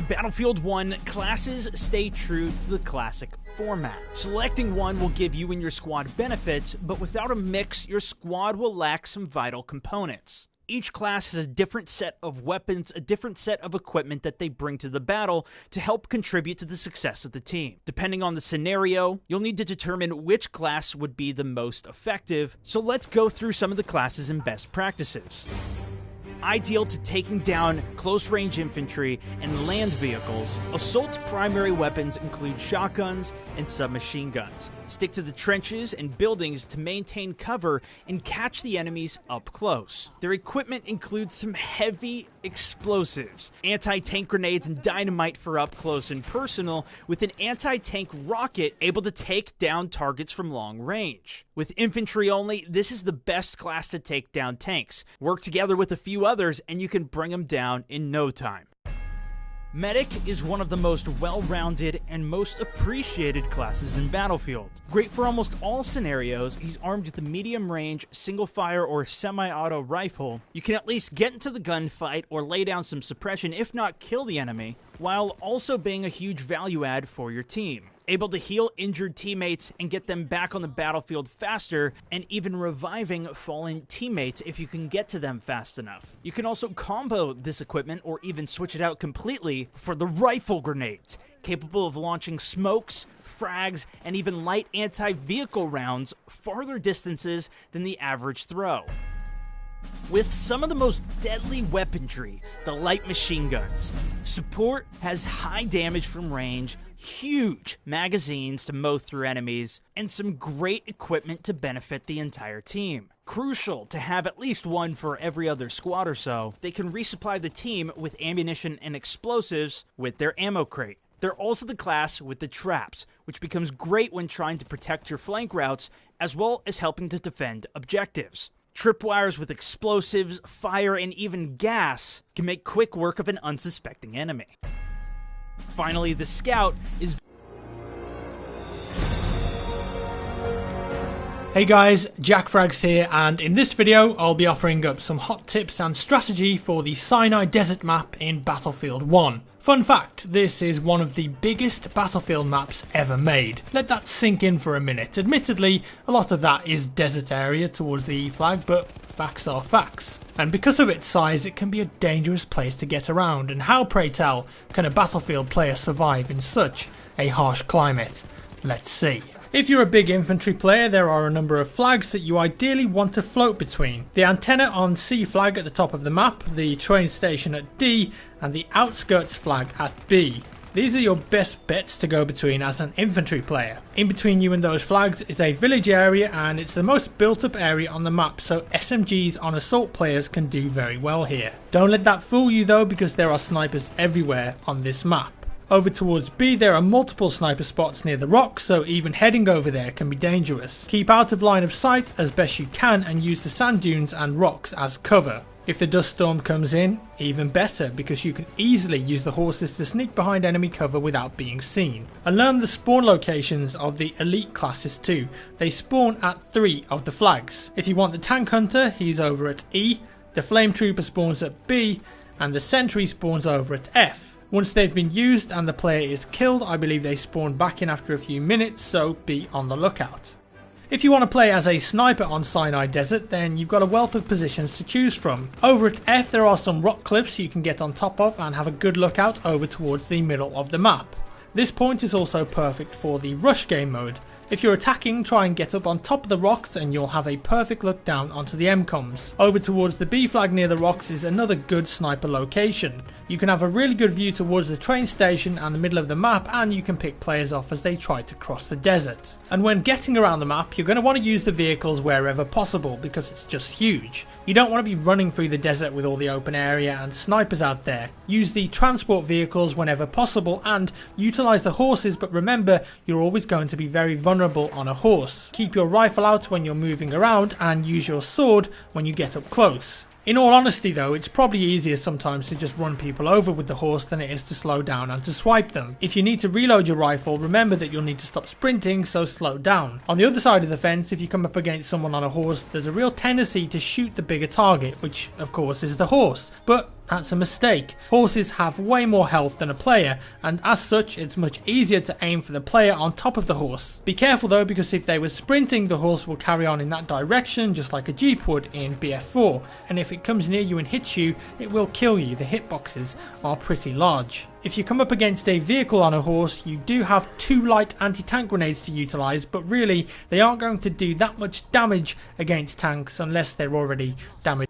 Battlefield 1 classes stay true to the classic format. Selecting one will give you and your squad benefits, but without a mix, your squad will lack some vital components. Each class has a different set of weapons, a different set of equipment that they bring to the battle to help contribute to the success of the team. Depending on the scenario, you'll need to determine which class would be the most effective, so let's go through some of the classes and best practices. Ideal to taking down close-range infantry and land vehicles, Assault's primary weapons include shotguns and submachine guns. Stick to the trenches and buildings to maintain cover and catch the enemies up close. Their equipment includes some heavy explosives, anti-tank grenades and dynamite for up close and personal, with an anti-tank rocket able to take down targets from long range. With infantry only, this is the best class to take down tanks. Work together with a few others and you can bring them down in no time. Medic is one of the most well-rounded and most appreciated classes in Battlefield. Great for almost all scenarios, he's armed with a medium-range, single-fire or semi-auto rifle. You can at least get into the gunfight or lay down some suppression, if not kill the enemy, while also being a huge value add for your team. Able to heal injured teammates and get them back on the battlefield faster, and even reviving fallen teammates if you can get to them fast enough. You can also combo this equipment or even switch it out completely for the rifle grenades, capable of launching smokes, frags, and even light anti-vehicle rounds farther distances than the average throw. With some of the most deadly weaponry, the light machine guns. Support has high damage from range, huge magazines to mow through enemies, and some great equipment to benefit the entire team. Crucial to have at least one for every other squad or so. They can resupply the team with ammunition and explosives with their ammo crate. They're also the class with the traps, which becomes great when trying to protect your flank routes, as well as helping to defend objectives. Tripwires with explosives, fire, and even gas can make quick work of an unsuspecting enemy. Finally, the Scout is... Hey guys, Jack Frags here, and in this video I'll be offering up some hot tips and strategy for the Sinai Desert map in Battlefield 1. Fun fact, this is one of the biggest Battlefield maps ever made. Let that sink in for a minute. Admittedly, a lot of that is desert area towards the E flag, but facts are facts. And because of its size, it can be a dangerous place to get around, and how, pray tell, can a Battlefield player survive in such a harsh climate? Let's see. If you're a big infantry player, there are a number of flags that you ideally want to float between. The antenna on C flag at the top of the map, the train station at D, and the outskirts flag at B. These are your best bets to go between as an infantry player. In between you and those flags is a village area, and it's the most built up area on the map, so SMGs on assault players can do very well here. Don't let that fool you though, because there are snipers everywhere on this map. Over towards B, there are multiple sniper spots near the rocks, so even heading over there can be dangerous. Keep out of line of sight as best you can and use the sand dunes and rocks as cover. If the dust storm comes in, even better, because you can easily use the horses to sneak behind enemy cover without being seen. And learn the spawn locations of the elite classes too. They spawn at 3 of the flags. If you want the tank hunter, he's over at E, the flame trooper spawns at B, and the sentry spawns over at F. Once they've been used and the player is killed, I believe they spawn back in after a few minutes, so be on the lookout. If you want to play as a sniper on Sinai Desert, then you've got a wealth of positions to choose from. Over at F, there are some rock cliffs you can get on top of and have a good lookout over towards the middle of the map. This point is also perfect for the rush game mode. If you're attacking, try and get up on top of the rocks and you'll have a perfect look down onto the MCOMs. Over towards the B flag near the rocks is another good sniper location. You can have a really good view towards the train station and the middle of the map, and you can pick players off as they try to cross the desert. And when getting around the map, you're going to want to use the vehicles wherever possible because it's just huge. You don't want to be running through the desert with all the open area and snipers out there. Use the transport vehicles whenever possible and utilise the horses, but remember, you're always going to be very vulnerable on a horse. Keep your rifle out when you're moving around and use your sword when you get up close. In all honesty though, it's probably easier sometimes to just run people over with the horse than it is to slow down and to swipe them. If you need to reload your rifle, remember that you'll need to stop sprinting, so slow down. On the other side of the fence, if you come up against someone on a horse, there's a real tendency to shoot the bigger target, which of course is the horse. But That's a mistake. Horses have way more health than a player, and as such it's much easier to aim for the player on top of the horse. Be careful though, because if they were sprinting, the horse will carry on in that direction just like a Jeep would in BF4, and if it comes near you and hits you, it will kill you. The hitboxes are pretty large. If you come up against a vehicle on a horse, you do have 2 light anti-tank grenades to utilise, but really they aren't going to do that much damage against tanks unless they're already damaged.